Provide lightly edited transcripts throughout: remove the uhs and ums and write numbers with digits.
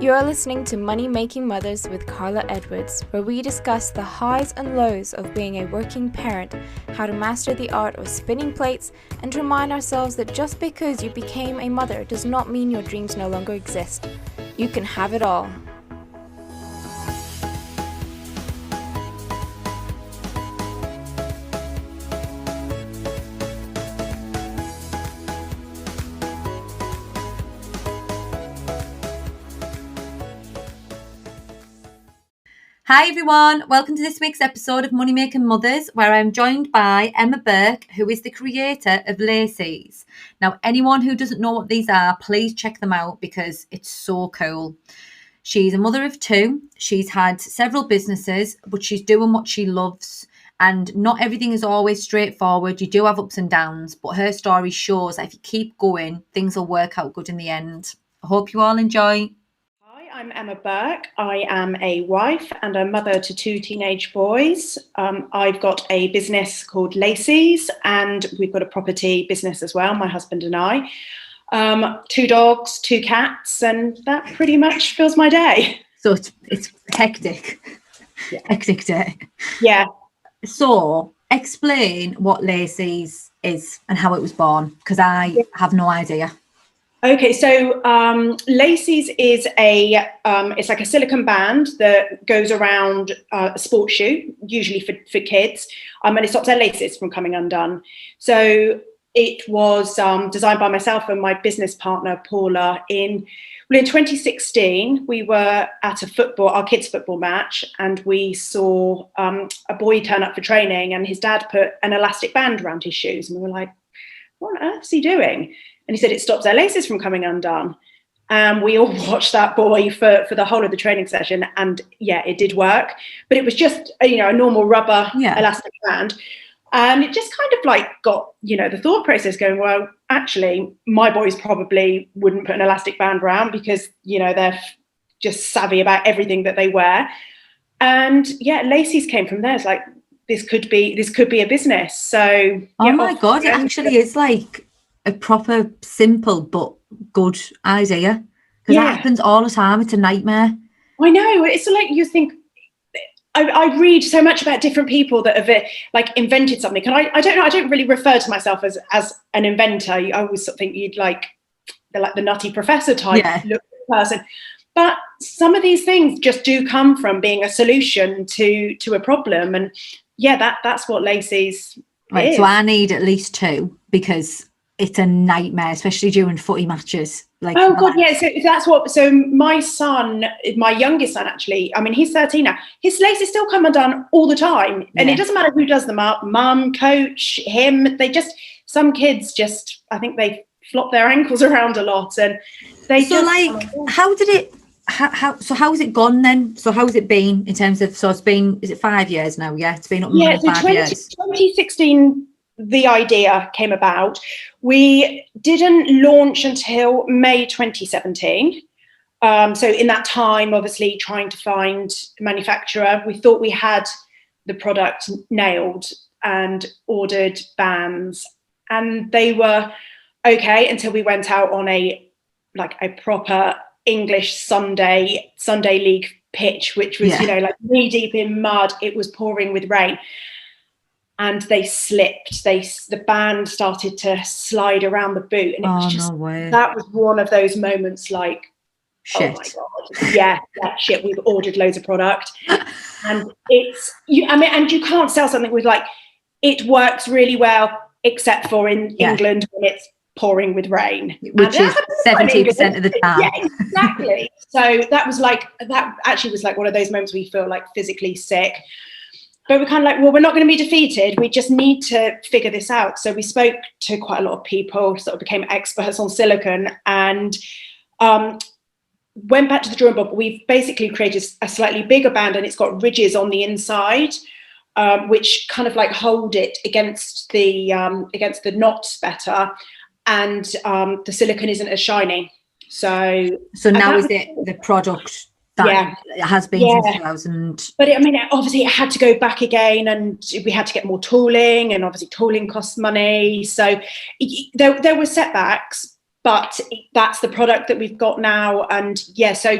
You are listening to Money Making Mothers with Karla Edwards, where we discuss the highs and lows of being a working parent, how to master the art of spinning plates, and to remind ourselves that just because you became a mother does not mean your dreams no longer exist. You can have it all. Hi everyone, welcome to this week's episode of Money Making Mothers, where I'm joined by Emma Burke, who is the creator of Lacy's. Now, anyone who doesn't know what these are, please check them out because it's so cool. She's a mother of two. She's had several businesses, but she's doing what she loves. And not everything is always straightforward. You do have ups and downs, but her story shows that if you keep going, things will work out good in the end. I hope you all enjoy. Hi, I'm Emma Burke. I am a wife and a mother to two teenage boys. I've got a business called Lacy's, and we've got a property business as well, my husband and I. Two dogs, two cats, and that pretty much fills my day. So it's hectic. Yeah. Hectic day. Yeah. So explain what Lacy's is and how it was born, because I have no idea. Okay, so Lacy's is it's like a silicone band that goes around a sports shoe, usually for kids, and it stops their laces from coming undone. So it was designed by myself and my business partner, Paula, in 2016. We were at our kids' football match, and we saw a boy turn up for training, and his dad put an elastic band around his shoes, and we were like, what on earth is he doing? And he said it stops their laces from coming undone. And we all watched that boy for the whole of the training session. And yeah, it did work. But it was just, a normal rubber elastic band. And it just kind of like got, the thought process going, well, actually, my boys probably wouldn't put an elastic band around because, they're just savvy about everything that they wear. And yeah, Lacy's came from there. It's like, this could be a business. So, oh my God, it actually is like a proper simple but good idea, because that happens all the time. It's a nightmare. I know. It's like you think. I read so much about different people that have invented something, and I don't know. I don't really refer to myself as an inventor. I always sort of think you'd like the nutty professor type look person. But some of these things just do come from being a solution to a problem, and that's what Lacy's is. So I need at least two, because it's a nightmare, especially during footy matches. Oh God, yeah. So that's what. So my son, my youngest son, actually. I mean, he's 13 now. His laces still come undone all the time, and it doesn't matter who does them up. Mum, coach, him. Some kids just. I think they flop their ankles around a lot, and they. So how did it? So how has it gone then? So how has it been in terms of? So it's been. Is it 5 years now? Yeah, it's been up. Yeah, so 2016. The idea came about. We didn't launch until May 2017. So in that time, obviously trying to find a manufacturer, we thought we had the product nailed and ordered bands, and they were okay until we went out on a proper English Sunday league pitch, which was knee deep in mud. It was pouring with rain. And they slipped. The band started to slide around the boot, and it was just that was one of those moments like, shit. Oh my God, shit. We've ordered loads of product, and it's and you can't sell something with it works really well, except for in England when it's pouring with rain, which is 70% of the time. Yeah, exactly. So that actually was one of those moments where you feel physically sick. But we're kind of we're not going to be defeated. We just need to figure this out. So we spoke to quite a lot of people, sort of became experts on silicone, and went back to the drawing board. We've basically created a slightly bigger band, and it's got ridges on the inside, which kind of hold it against the knots better, and the silicone isn't as shiny. So now is it the product? That has been since 2000. But obviously it had to go back again, and we had to get more tooling, and obviously tooling costs money. So there were setbacks, but that's the product that we've got now. And yeah, so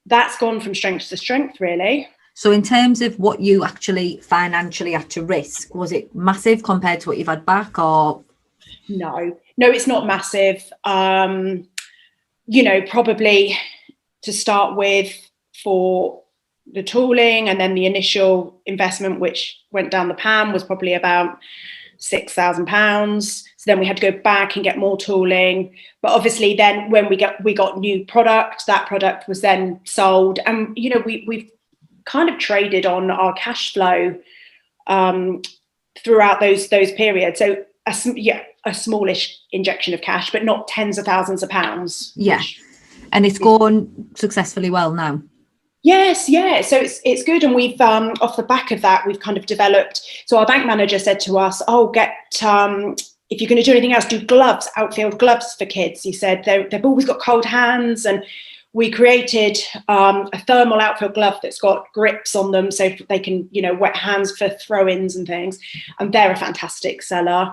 that's gone from strength to strength, really. So in terms of what you actually financially had to risk, was it massive compared to what you've had back, or? No, it's not massive. Probably to start with for the tooling, and then the initial investment, which went down the pan, was probably about £6,000. So then we had to go back and get more tooling. But obviously then when we got new product, that product was then sold. And, we've kind of traded on our cash flow throughout those periods. So a smallish injection of cash, but not tens of thousands of pounds. Yeah. And it's gone successfully well now. Yes, yeah. So it's good, and we've off the back of that, we've kind of developed. So our bank manager said to us, "Oh, get if you're going to do anything else, do gloves, outfield gloves for kids." He said they've always got cold hands, and we created a thermal outfield glove that's got grips on them, so they can wet hands for throw-ins and things. And they're a fantastic seller.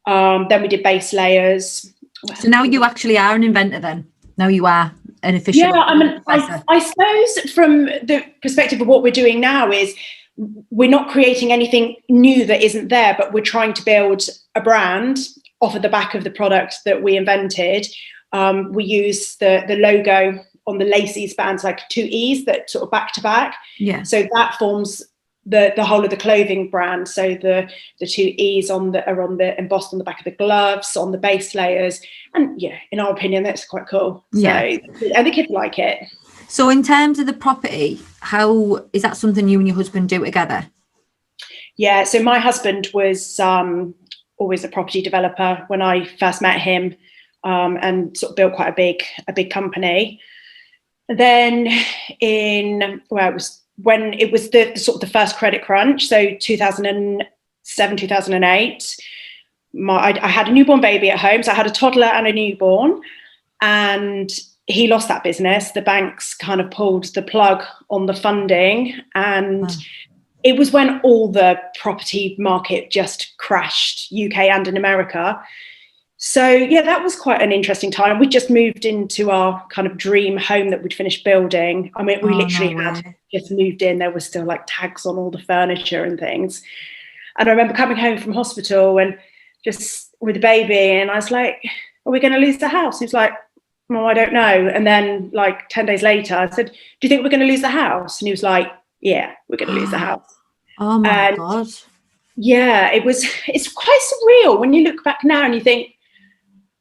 Then we did base layers. So now you actually are an inventor. Then now you are an official. Yeah, I suppose from the perspective of what we're doing now is we're not creating anything new that isn't there, but we're trying to build a brand off of the back of the product that we invented. We use the logo on the Lacey's bands, like 2 E's that sort of back to back. Yeah. So that forms the whole of the clothing brand. So the 2 E's are embossed on the back of the gloves, on the base layers, and yeah, in our opinion, that's quite cool. Yeah. So, and the kids like it. So in terms of the property, how is that something you and your husband do together? Yeah. So my husband was always a property developer when I first met him, and sort of built quite a big company. Then when it was the sort of the first credit crunch, so 2007, 2008, I had a newborn baby at home. So I had a toddler and a newborn, and he lost that business. The banks kind of pulled the plug on the funding, and it was when all the property market just crashed, UK and in America. So yeah, that was quite an interesting time. We just moved into our kind of dream home that we'd finished building. I mean, we literally had just moved in. There was still like tags on all the furniture and things. And I remember coming home from hospital and just with the baby, and I was like, "Are we going to lose the house?" He was like, "Oh, I don't know." And then like 10 days later, I said, "Do you think we're going to lose the house?" And he was like, "Yeah, we're going to lose the house." Oh my God. Yeah, it's quite surreal when you look back now and you think,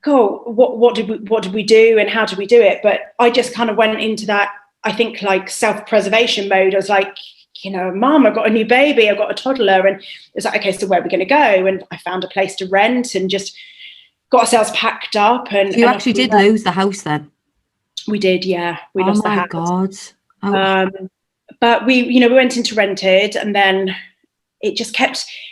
"Oh, what did we do and how did we do it?" But I just kind of went into that, I think, like self-preservation mode. I was like, "Mom, I've got a new baby, I've got a toddler," and it's like, okay, so where are we going to go? And I found a place to rent and just got ourselves packed up. And so you actually did lose the house then? We did, yeah. We lost the house. God. Oh. But we went into rented, and then it just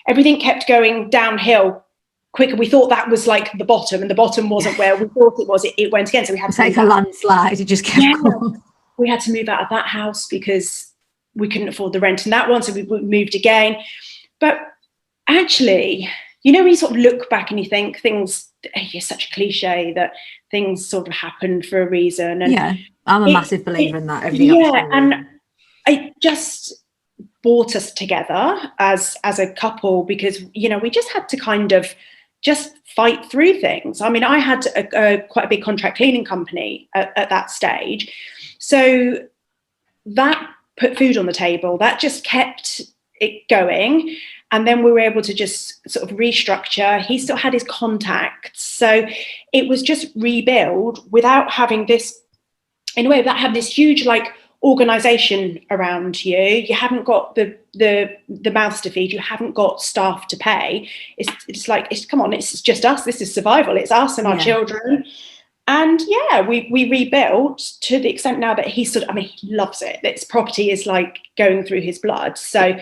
everything kept going downhill quicker. We thought that was like the bottom, and the bottom wasn't where we thought it was. It went again. So we had to like a landslide. It just kept going. We had to move out of that house because we couldn't afford the rent in that one. So we moved again. But actually, when you sort of look back and you think things, it's such a cliche that things sort of happen for a reason. And yeah, I'm a massive believer in that. And it just brought us together as a couple, because we just had to kind of just fight through things. I mean, I had quite a big contract cleaning company at that stage, so that put food on the table. That just kept it going, and then we were able to just sort of restructure. He still had his contacts, so it was just rebuild without having this, in a way, without having this huge like organization around you. You haven't got the mouths to feed, you haven't got staff to pay. It's like, come on, it's just us. This is survival. It's us and our children. And yeah, we rebuilt to the extent now that he loves it. This property is like going through his blood. So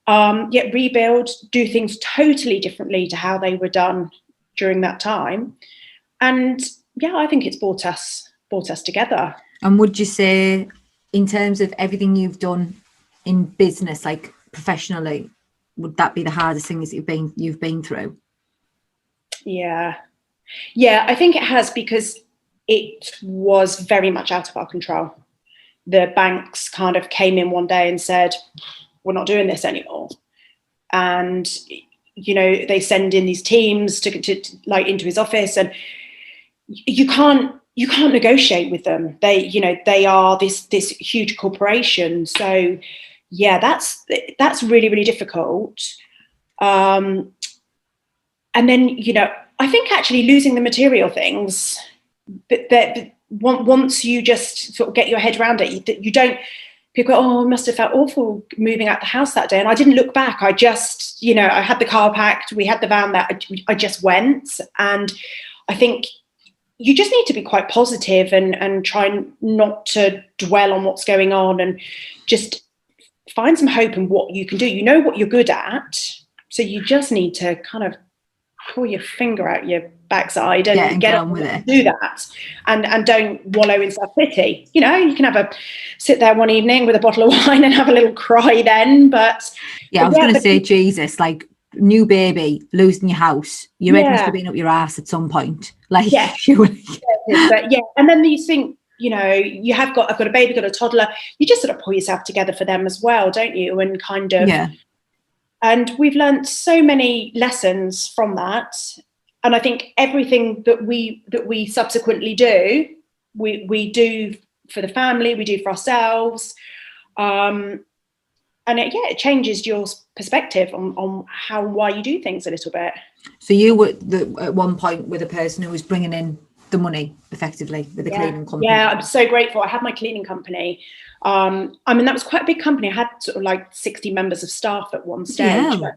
rebuild, do things totally differently to how they were done during that time. And yeah, I think it's brought us together. And would you say, in terms of everything you've done in business, like professionally, would that be the hardest thing that you've been through? Yeah. Yeah, I think it has, because it was very much out of our control. The banks kind of came in one day and said, we're not doing this anymore. And, they send in these teams to like into his office, and you can't negotiate with them. They are this huge corporation. So yeah, that's really, really difficult. And then, I think actually losing the material things, that once you just sort of get your head around it, you don't, people go, oh, I must have felt awful moving out the house that day. And I didn't look back. I just, I had the car packed, we had the van, that I just went. And I think you just need to be quite positive and try not to dwell on what's going on, and just find some hope in what you can do. You know what you're good at. So you just need to kind of pull your finger out your backside and get on with it. Do that, and don't wallow in self-pity. You can sit there one evening with a bottle of wine and have a little cry then. But I was going to say, Jesus, like new baby, losing your house, your head must have been up your ass at some point. Like, surely. But and then you think, I've got a baby, got a toddler. You just sort of pull yourself together for them as well, don't you? And kind of, And we've learned so many lessons from that. And I think everything that we subsequently do, we do for the family, we do for ourselves. And it changes your perspective on why you do things a little bit. So you were at one point with a person who was bringing in the money effectively with the cleaning company. Yeah, I'm so grateful. I had my cleaning company. That was quite a big company. I had sort of like 60 members of staff at one stage. But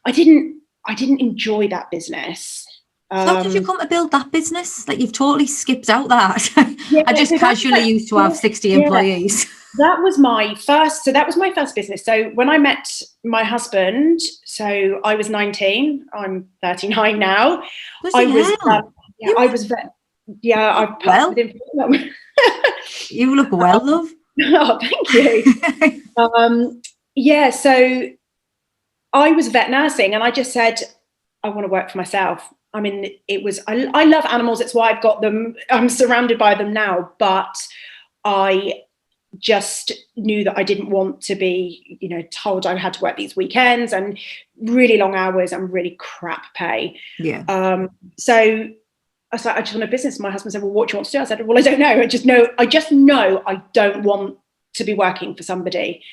I didn't enjoy that business. How did you come to build that business? Like, you've totally skipped out that. I just casually used to have 60 employees. That was my first business. So when I met my husband, so I was 19, I'm 39 now. You look well, love. Oh, thank you. So I was vet nursing, and I just said, I want to work for myself. I mean, I love animals. It's why I've got them. I'm surrounded by them now, but I just knew that I didn't want to be, told I had to work these weekends and really long hours and really crap pay. So I was like, I just want a business. My husband said, well, what do you want to do? I said, well, I don't know. I just know I don't want to be working for somebody.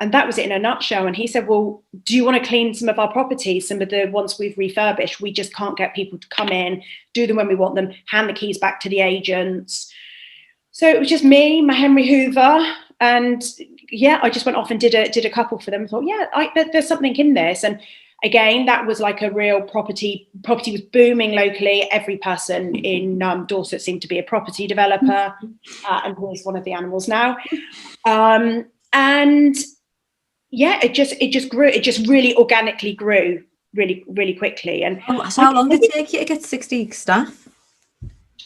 And that was it in a nutshell. And he said, well, do you want to clean some of our properties, some of the ones we've refurbished? We just can't get people to come in, do them when we want them, hand the keys back to the agents. So it was just me, my Henry Hoover. And I just went off and did a couple for them. I thought, there's something in this. And again, that was like a real property was booming locally. Every person in Dorset seemed to be a property developer. And here's one of the animals now. It just grew. It just really organically grew really, really quickly. And so how long did it take you to get 60 staff?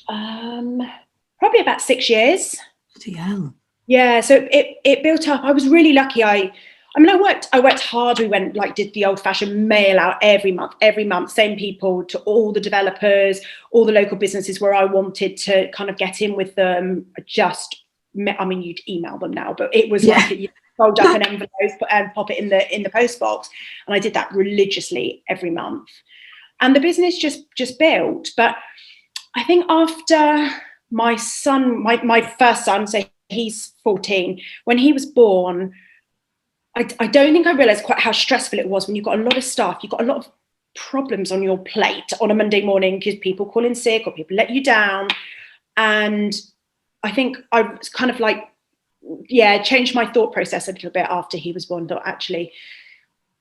Probably about 6 years. Bloody hell. Yeah, so it built up. I was really lucky. I worked hard. We went did the old-fashioned mail out every month, same people to all the developers, all the local businesses where I wanted to kind of get in with them. You'd email them now, but it was you fold up an envelope and pop it in the post box. And I did that religiously every month. And the business just built. But I think after my son, my first son, so he's 14, when he was born, I don't think I realised quite how stressful it was when you've got a lot of staff, you've got a lot of problems on your plate on a Monday morning because people call in sick or people let you down. And I think I was kind of changed my thought process a little bit after he was born. Thought, actually,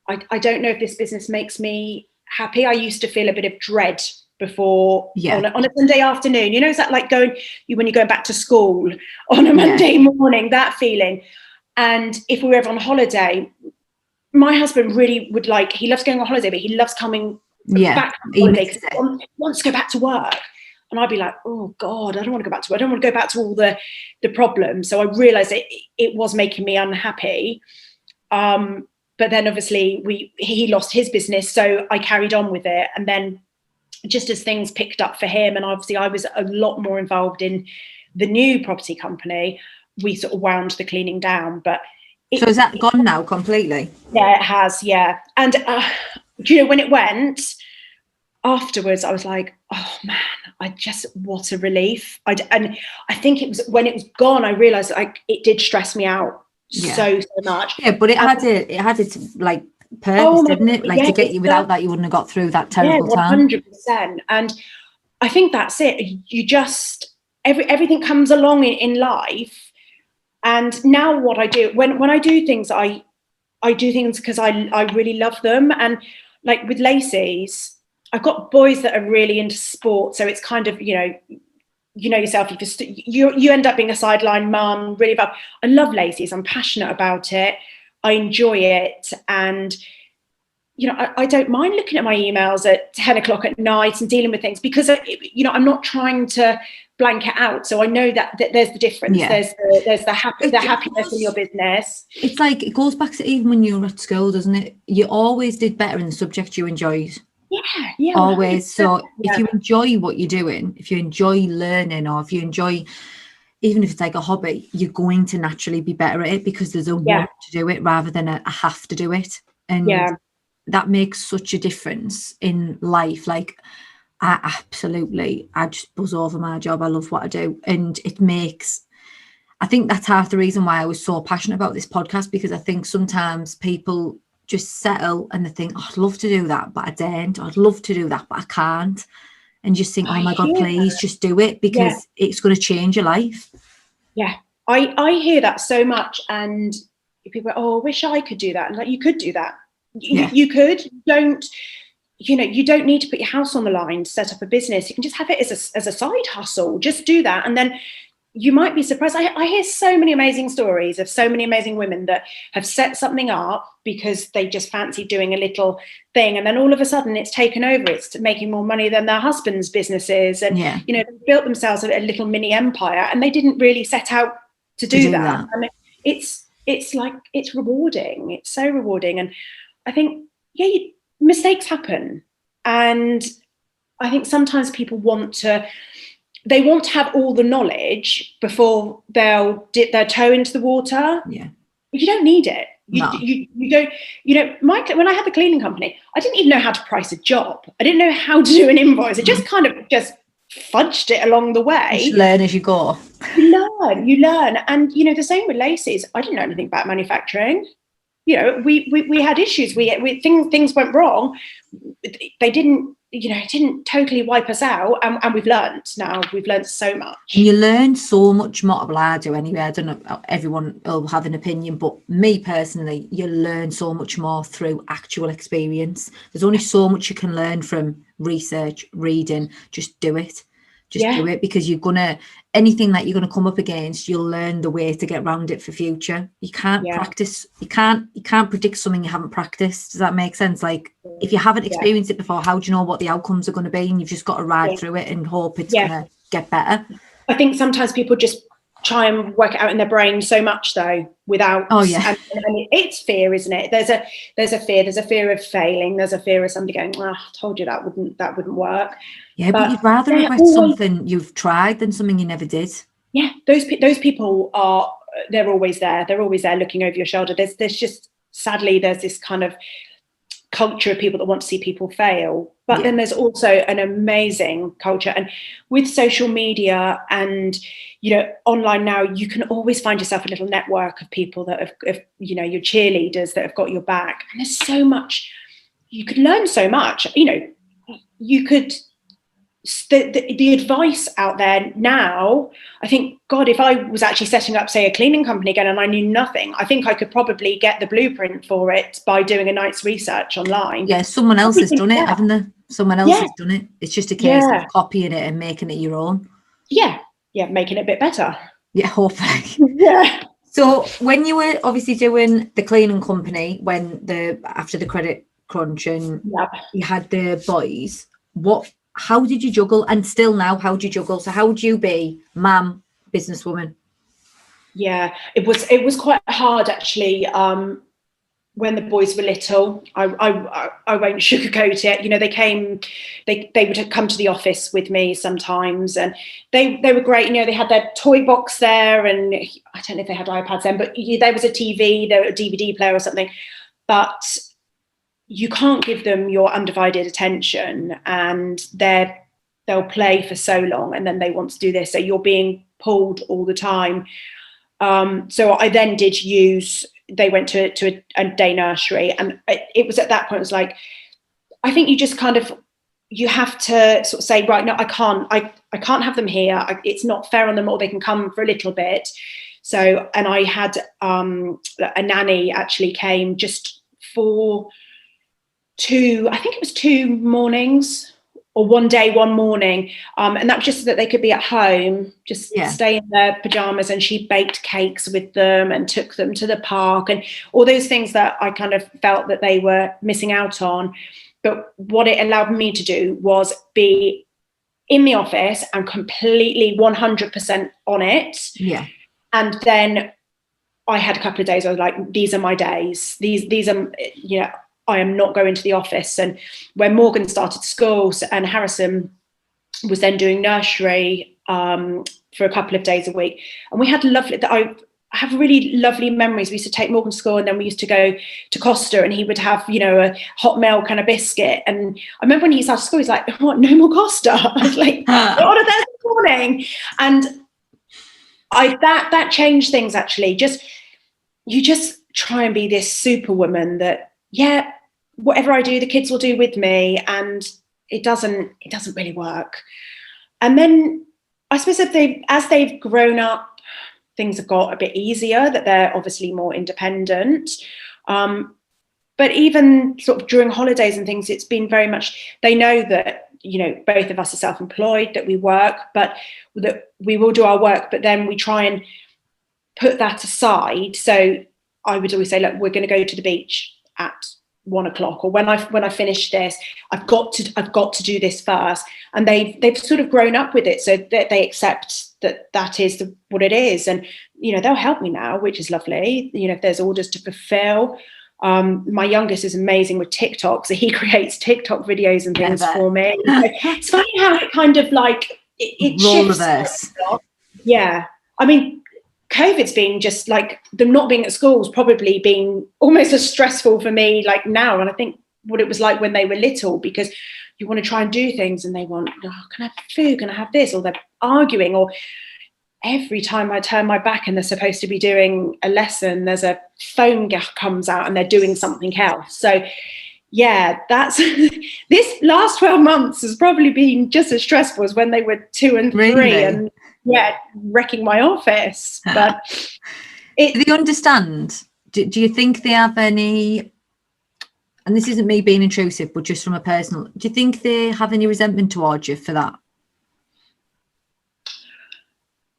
I don't know if this business makes me happy. I used to feel a bit of dread before on a Sunday afternoon. Is that like when you're going back to school on a Monday morning, that feeling? And if we were ever on holiday, my husband really would he loves going on holiday, but he loves coming back from holiday because he wants to go back to work. And I'd be like, oh God, I don't want to go back to work. I don't want to go back to all the problems. So I realized it was making me unhappy. But then obviously he lost his business. So I carried on with it. And then just as things picked up for him, and obviously I was a lot more involved in the new property company, we sort of wound the cleaning down. But so is that gone now completely? Yeah, it has. Yeah. And when it went afterwards, I was like, oh man, what a relief. And I think it was when it was gone, I realized like it did stress me out so much. Yeah, but it had its like purpose, didn't it? Like to get you, without that you wouldn't have got through that terrible time. 100%. And I think that's it. You just everything comes along in life. And now what I do when I do things, I do things because I really love them. And like with Lacey's, I've got boys that are really into sport, so it's kind of, you know yourself, you end up being a sideline mum, really about. I love Lacey's, I'm passionate about it, I enjoy it, and I don't mind looking at my emails at 10 o'clock at night and dealing with things, because I'm not trying to blank it out. So I know that there's the difference. Yeah. There's the happiness in your business. It's like, it goes back to even when you were at school, doesn't it? You always did better in the subject you enjoyed. Yeah. Always. So if you enjoy what you're doing, if you enjoy learning, or if you enjoy, even if it's like a hobby, you're going to naturally be better at it, because there's a want to do it rather than a have to do it. And that makes such a difference in life. Like, I just buzz over my job. I love what I do. And I think that's half the reason why I was so passionate about this podcast, because I think sometimes people just settle and they think, oh, I'd love to do that, but I daren't. I'd love to do that, but I can't. And just think, oh my God, please just do it, because it's going to change your life. Yeah, I hear that so much. And people go, oh, I wish I could do that. And like, you could do that. You could. You don't need to put your house on the line to set up a business. You can just have it as a side hustle. Just do that. And then you might be surprised. I hear so many amazing stories of so many amazing women that have set something up because they just fancy doing a little thing. And then all of a sudden it's taken over. It's making more money than their husband's businesses. And, they built themselves a little mini empire, and they didn't really set out to do that. And it's like, it's rewarding. It's so rewarding. And I think, mistakes happen, and I think sometimes people want to have all the knowledge before they'll dip their toe into the water. But you don't need it. You don't. When I had the cleaning company, I didn't even know how to price a job. I didn't know how to do an invoice. It just kind of fudged it along the way. You learn as you go. You learn, and the same with Lacey's. I didn't know anything about manufacturing. We had issues. Things went wrong. They didn't, it didn't totally wipe us out. And we've learned now. We've learned so much. And you learn so much more. Well, I do anyway. I don't know, everyone will have an opinion, but me personally, you learn so much more through actual experience. There's only so much you can learn from research, reading. Just do it. Do it, because anything that you're going to come up against, you'll learn the way to get around it for future. You can't practice. You can't predict something you haven't practiced. Does that make sense? Like, if you haven't experienced it before, how do you know what the outcomes are going to be? And you've just got to ride through it and hope it's going to get better. I think sometimes people just try and work it out in their brain so much, though, without. Oh yeah. And it's fear, isn't it? There's a fear. There's a fear of failing. There's a fear of somebody going, I told you that wouldn't work. Yeah, but you'd rather regret something you've tried than something you never did. Yeah, those people they're always there. They're always there looking over your shoulder. There's just, sadly, there's this kind of culture of people that want to see people fail. But then there's also an amazing culture. And with social media and, online now, you can always find yourself a little network of people that have your cheerleaders that have got your back. And there's so much, you could learn so much. You could, the advice out there now, I think, God, if I was actually setting up, say, a cleaning company again and I knew nothing, I think I could probably get the blueprint for it by doing a night's research online. Yeah, someone else has done it, haven't they? Someone else has done it. It's just a case of copying it and making it your own. Yeah, making it a bit better. Yeah, hopefully. So when you were obviously doing the cleaning company, after the credit crunch and you had the boys, how did you juggle? And still now, how do you juggle? So how would you be mum, businesswoman? Yeah, it was quite hard, actually. when the boys were little. I won't sugarcoat it. You know, they would come to the office with me sometimes, and they were great. You know, they had their toy box there, and I don't know if they had iPads then, but there was a TV, there was a DVD player or something. But you can't give them your undivided attention, and they'll play for so long, and then they want to do this. So you're being pulled all the time. So I then did they went to a day nursery, and it was at that point, it was like, I think you have to sort of say, right, no, I can't have them here. It's not fair on them, or they can come for a little bit. So, and I had a nanny actually came just for I think it was 2 mornings, or one day, one morning. And that was just so that they could be at home, just stay in their pajamas, and she baked cakes with them and took them to the park and all those things that I kind of felt that they were missing out on. But what it allowed me to do was be in the office and completely 100% on it. Yeah. And then I had a couple of days I was like, these are my days. These are, you know, I am not going to the office. And when Morgan started school and Harrison was then doing nursery for a couple of days a week, and we had I have really lovely memories. We used to take Morgan to school, and then we used to go to Costa, and he would have, you know, a hot milk and a biscuit. And I remember when he started school, he's like, what, no more Costa? I was like, what are they this morning? And that changed things, actually. You just try and be this superwoman that, yeah, whatever I do, the kids will do with me, and it doesn't really work. And then I suppose as they've grown up, things have got a bit easier, that they're obviously more independent. But even sort of during holidays and things, it's been very much, they know that, you know, both of us are self-employed, that we work, but that we will do our work, but then we try and put that aside. So I would always say, look, we're going to go to the beach at 1 o'clock, or when I finish this, I've got to do this first. And they've sort of grown up with it, so that they accept that is what it is. And, you know, they'll help me now, which is lovely. You know, if there's orders to fulfill. My youngest is amazing with TikTok, so he creates TikTok videos and things for me. So it's funny how it kind of like it shifts. Yeah, I mean, COVID's been just like, them not being at school's probably been almost as stressful for me like now. And I think what it was like when they were little, because you want to try and do things and they want, oh, can I have food? Can I have this? Or they're arguing, or every time I turn my back and they're supposed to be doing a lesson, there's a phone comes out and they're doing something else. So yeah, that's this last 12 months has probably been just as stressful as when they were 2 and 3. Really? And wrecking my office. But do they understand? Do you think they have any, and this isn't me being intrusive, but just from a personal, do you think they have any resentment towards you for that?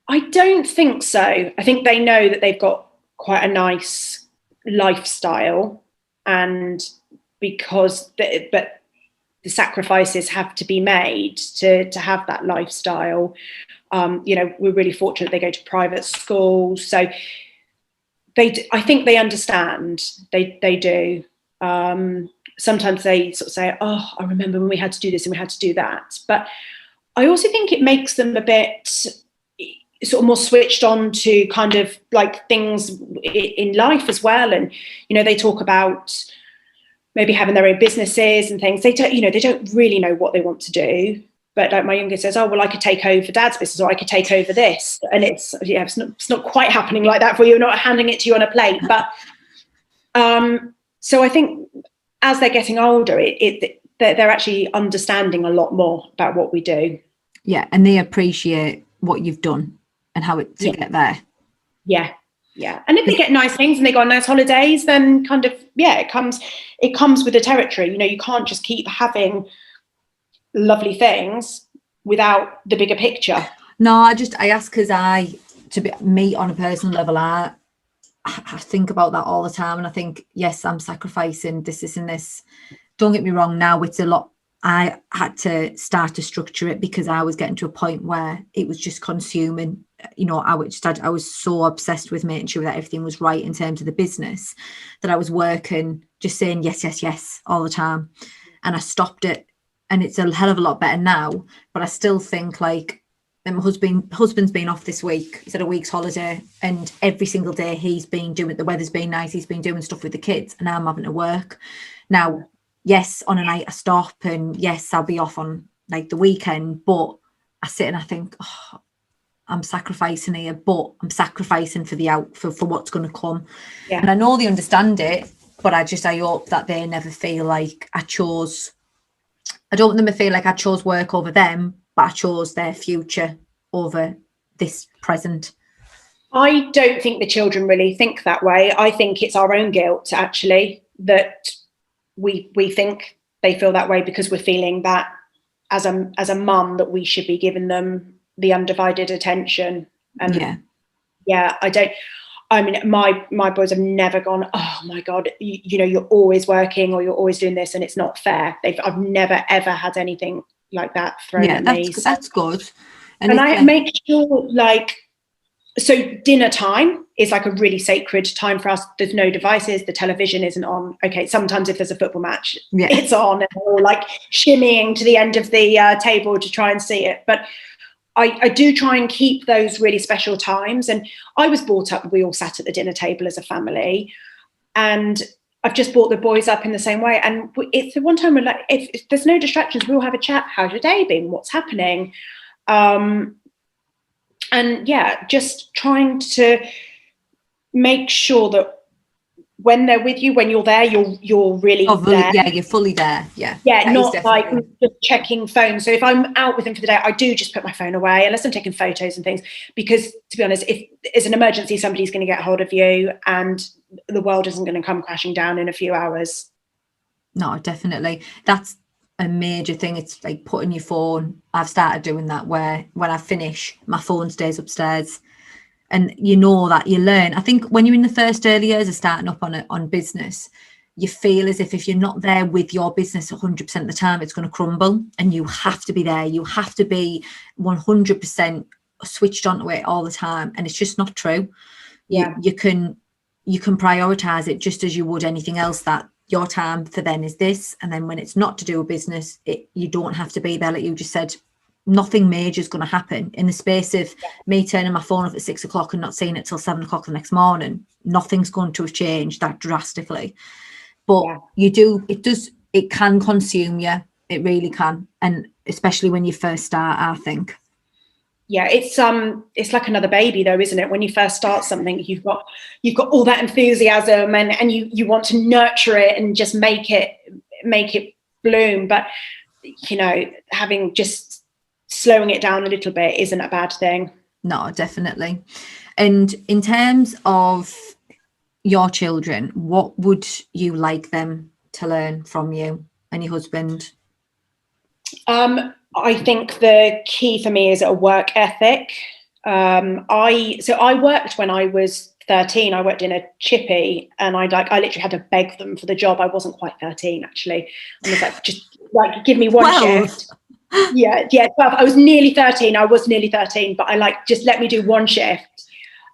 I don't think so. I think they know that they've got quite a nice lifestyle, and because but the sacrifices have to be made to have that lifestyle. You know, we're really fortunate they go to private schools, so I think they understand. They do. Sometimes they sort of say, oh, I remember when we had to do this and we had to do that. But I also think it makes them a bit sort of more switched on to kind of like things in life as well. And, you know, they talk about maybe having their own businesses and things. They don't really know what they want to do. But like my youngest says, oh, well, I could take over Dad's business, or I could take over this. And it's not quite happening like that for you. You're not handing it to you on a plate. But so I think as they're getting older, they're actually understanding a lot more about what we do. Yeah, and they appreciate what you've done and how it to get there. Yeah. Yeah. And if they get nice things and they go on nice holidays, then kind of, it comes with the territory. You know, you can't just keep having lovely things without the bigger picture. No, I ask because me on a personal level, I think about that all the time, and I think, yes, I'm sacrificing this and this. Don't get me wrong, now it's a lot. I had to start to structure it because I was getting to a point where it was just consuming you know, I was so obsessed with making sure that everything was right in terms of the business, that I was working just saying yes, yes, yes all the time. And I stopped it, and it's a hell of a lot better now. But I still think, like, and my husband's been off this week. He's had a week's holiday, and every single day he's been doing, the weather's been nice, he's been doing stuff with the kids, and I'm having to work. Now, yes, on a night I stop, and yes, I'll be off on like the weekend, but I sit and I think, oh, I'm sacrificing here, but I'm sacrificing for what's going to come. Yeah. And I know they understand it, but I hope that they never feel like I don't want them to feel like I chose work over them, but I chose their future over this present. I don't think the children really think that way. I think it's our own guilt, actually, that we think they feel that way, because we're feeling that as a mum that we should be giving them the undivided attention. And I mean, my boys have never gone, oh my God, you know, you're always working or you're always doing this and it's not fair. I've never ever had anything like that thrown at me. That's good. And I make sure, like, so dinner time is like a really sacred time for us. There's no devices. The television isn't on. Okay, sometimes if there's a football match, it's on, and we're all like shimmying to the end of the table to try and see it. But I do try and keep those really special times. And I was brought up, we all sat at the dinner table as a family. And I've just brought the boys up in the same way. And it's the one time we're like, if there's no distractions, we'll have a chat. How's your day been? What's happening? And yeah, just trying to make sure that when they're with you, when you're there, you're really there. Yeah, you're fully there. Yeah, not like just checking phones. So if I'm out with them for the day, I do just put my phone away, unless I'm taking photos and things, because to be honest, if it's an emergency, somebody's going to get hold of you and the world isn't going to come crashing down in a few hours. No, definitely. That's a major thing. It's like putting your phone. I've started doing that, where when I finish, my phone stays upstairs. And you know that you learn. I think when you're in the first early years of starting up on business, you feel as if you're not there with your business 100% of the time, it's going to crumble. And you have to be there. You have to be 100% switched onto it all the time. And it's just not true. Yeah. You can prioritize it just as you would anything else, that your time for then is this. And then when it's not to do with business, you don't have to be there. Like you just said, nothing major is going to happen in the space of me turning my phone off at 6 o'clock and not seeing it till 7 o'clock the next morning. Nothing's going to have changed that drastically. But it can consume you. It really can. And especially when you first start, I think. Yeah, it's like another baby though, isn't it? When you first start something, you've got all that enthusiasm and you want to nurture it and just make it bloom. But you know, having just slowing it down a little bit isn't a bad thing. No, definitely. And in terms of your children, what would you like them to learn from you and your husband? I think the key for me is a work ethic. I worked when I was 13. I worked in a chippy, and I literally had to beg them for the job. I wasn't quite 13 actually. I was like, just like give me one shift. Yeah. 12. I was nearly 13. But I like, just let me do one shift,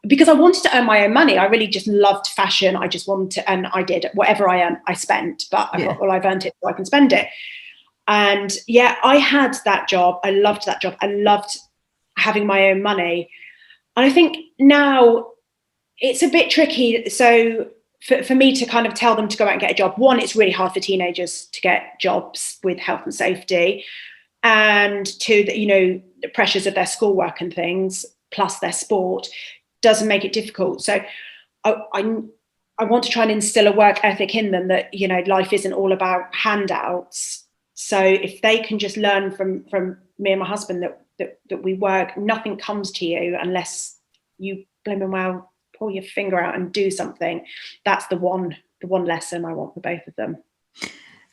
because I wanted to earn my own money. I really just loved fashion. I just wanted to, and I did whatever I earned, I spent, but I thought, well, I've earned it so I can spend it. And yeah, I had that job. I loved that job. I loved having my own money. And I think now it's a bit tricky. So for me to kind of tell them to go out and get a job, one, it's really hard for teenagers to get jobs with health and safety. And two, that, you know, the pressures of their schoolwork and things, plus their sport, doesn't make it difficult. So I want to try and instill a work ethic in them, that, you know, life isn't all about handouts. So if they can just learn from me and my husband that we work, nothing comes to you unless you blooming well pull your finger out and do something. That's the one lesson I want for both of them.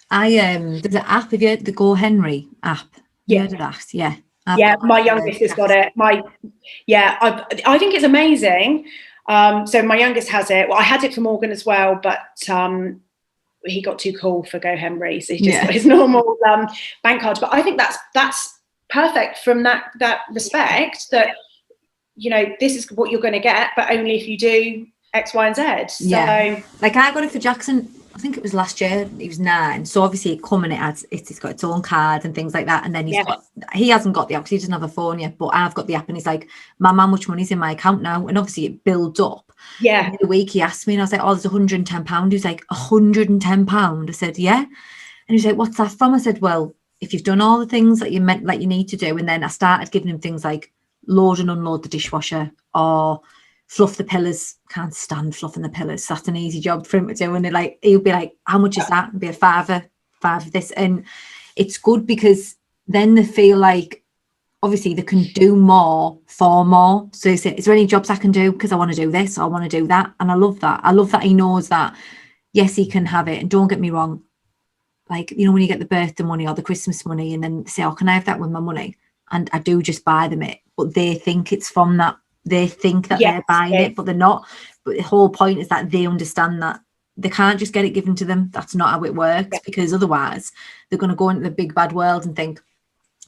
There's an app, have you heard the Go Henry app? Yeah. Heard of that? Yeah. My youngest has got it. I think it's amazing. So my youngest has it. Well, I had it for Morgan as well, but he got too cool for Go Henry, so he just got his normal bank card. But I think that's perfect from that respect, that this is what you're going to get, but only if you do X, Y, and Z. Yeah. So, like I got it for Jackson, I think it was last year. He was 9, so obviously it come and it's got its own card and things like that. And then he hasn't got the app because he doesn't have a phone yet, but I've got the app, and he's like, Mum, how much money's in my account now? And obviously it builds up. Yeah. And the week he asked me, and I was like, oh, there's £110. He was like, £110? I said, yeah. And he was like, what's that from? I said, well, if you've done all the things that you need to do. And then I started giving him things like load and unload the dishwasher, or fluff the pillars. Can't stand fluffing the pillars. That's an easy job for him to do. And he'll be like, how much is that? It'll be a five of this. And it's good because then they feel like obviously they can do more for more. So they say, is there any jobs I can do? Because I want to do this, or I want to do that. And I love that. I love that he knows that, yes, he can have it. And don't get me wrong. Like, when you get the birthday money or the Christmas money, and then they say, oh, can I have that with my money? And I do just buy them it. But they think it's from that. They think that they're buying it, but they're not. But the whole point is that they understand that they can't just get it given to them. That's not how it works, because otherwise they're going to go into the big bad world and think,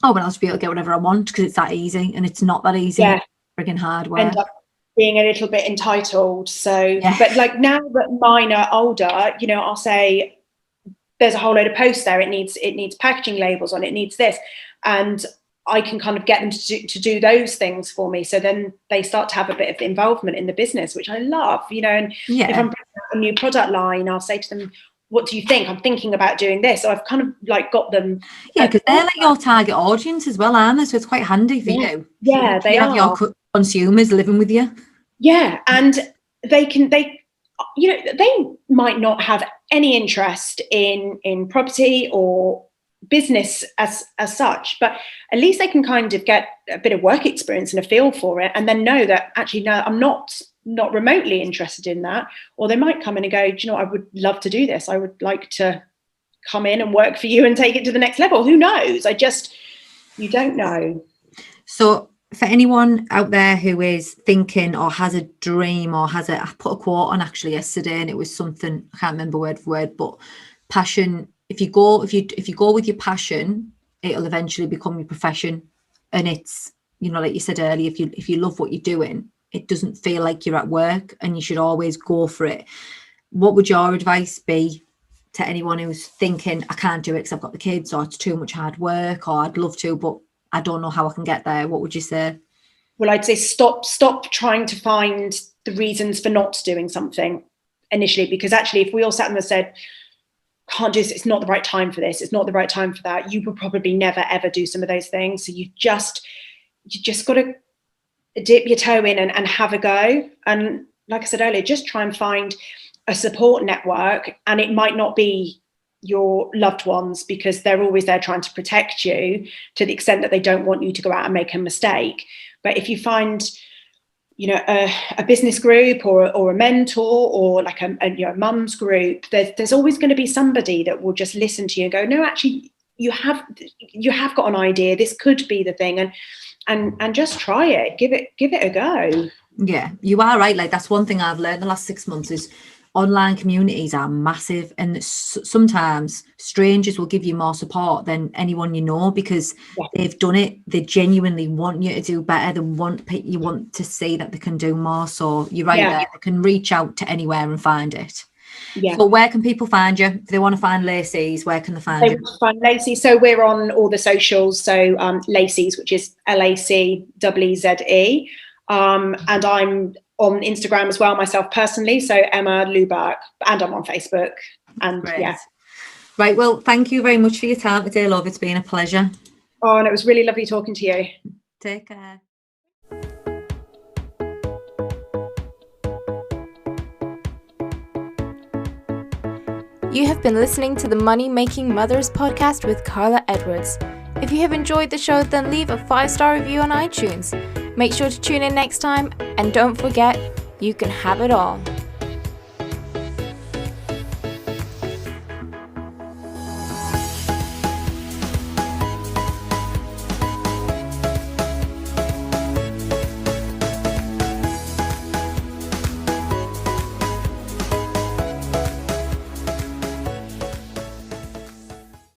oh, well, I'll just be able to get whatever I want because it's that easy. And it's not that easy. It's frigging hard work. End up being a little bit entitled. So, but like now that mine are older, I'll say there's a whole load of posts there. It needs packaging labels on it. Needs this. And I can kind of get them to do those things for me. So then they start to have a bit of involvement in the business, which I love, and if I'm bringing out a new product line, I'll say to them, what do you think? I'm thinking about doing this. So I've kind of like got them. Yeah, because they're like your target audience as well, aren't they? So it's quite handy for you. Yeah, they have your consumers living with you. Yeah, and they might not have any interest in property or business as such, but at least they can kind of get a bit of work experience and a feel for it, and then know that actually, no, I'm not remotely interested in that. Or they might come in and go, do you know what, I would love to do this. I would like to come in and work for you and take it to the next level. Who knows? You don't know. So for anyone out there who is thinking or has a dream or I put a quote on actually yesterday, and it was something, I can't remember word for word, but passion. If you go with your passion, it'll eventually become your profession. And it's, like you said earlier, if you love what you're doing, it doesn't feel like you're at work, and you should always go for it. What would your advice be to anyone who's thinking, I can't do it because I've got the kids, or it's too much hard work, or I'd love to, but I don't know how I can get there? What would you say? Well, I'd say stop trying to find the reasons for not doing something initially, because actually if we all sat and said, can't do this, it's not the right time for this, it's not the right time for that, you would probably never ever do some of those things. So you just got to dip your toe in and have a go. And like I said earlier, just try and find a support network. And it might not be your loved ones, because they're always there trying to protect you to the extent that they don't want you to go out and make a mistake. But if you find a business group or a mentor or like a mum's group, there's always going to be somebody that will just listen to you and go, no, actually you have got an idea, this could be the thing, and just try it, give it a go. Yeah, you are right. Like, that's one thing I've learned the last 6 months is online communities are massive, and sometimes strangers will give you more support than anyone you know, because they've done it. They genuinely want you to do better. You want to see that they can do more. So you're right there. They can reach out to anywhere and find it. Yeah. So where can people find you? If they want to find Lacey's, where can they find you? Find Lacey. So we're on all the socials. So Lacey's, which is LACEEZE. And I'm on Instagram as well, myself personally. So Emma Burke, and I'm on Facebook. And Right. Well, thank you very much for your time today, love. It's been a pleasure. Oh, and it was really lovely talking to you. Take care. You have been listening to the Money Making Mothers podcast with Karla Edwards. If you have enjoyed the show, then leave a 5-star review on iTunes. Make sure to tune in next time, and don't forget, you can have it all.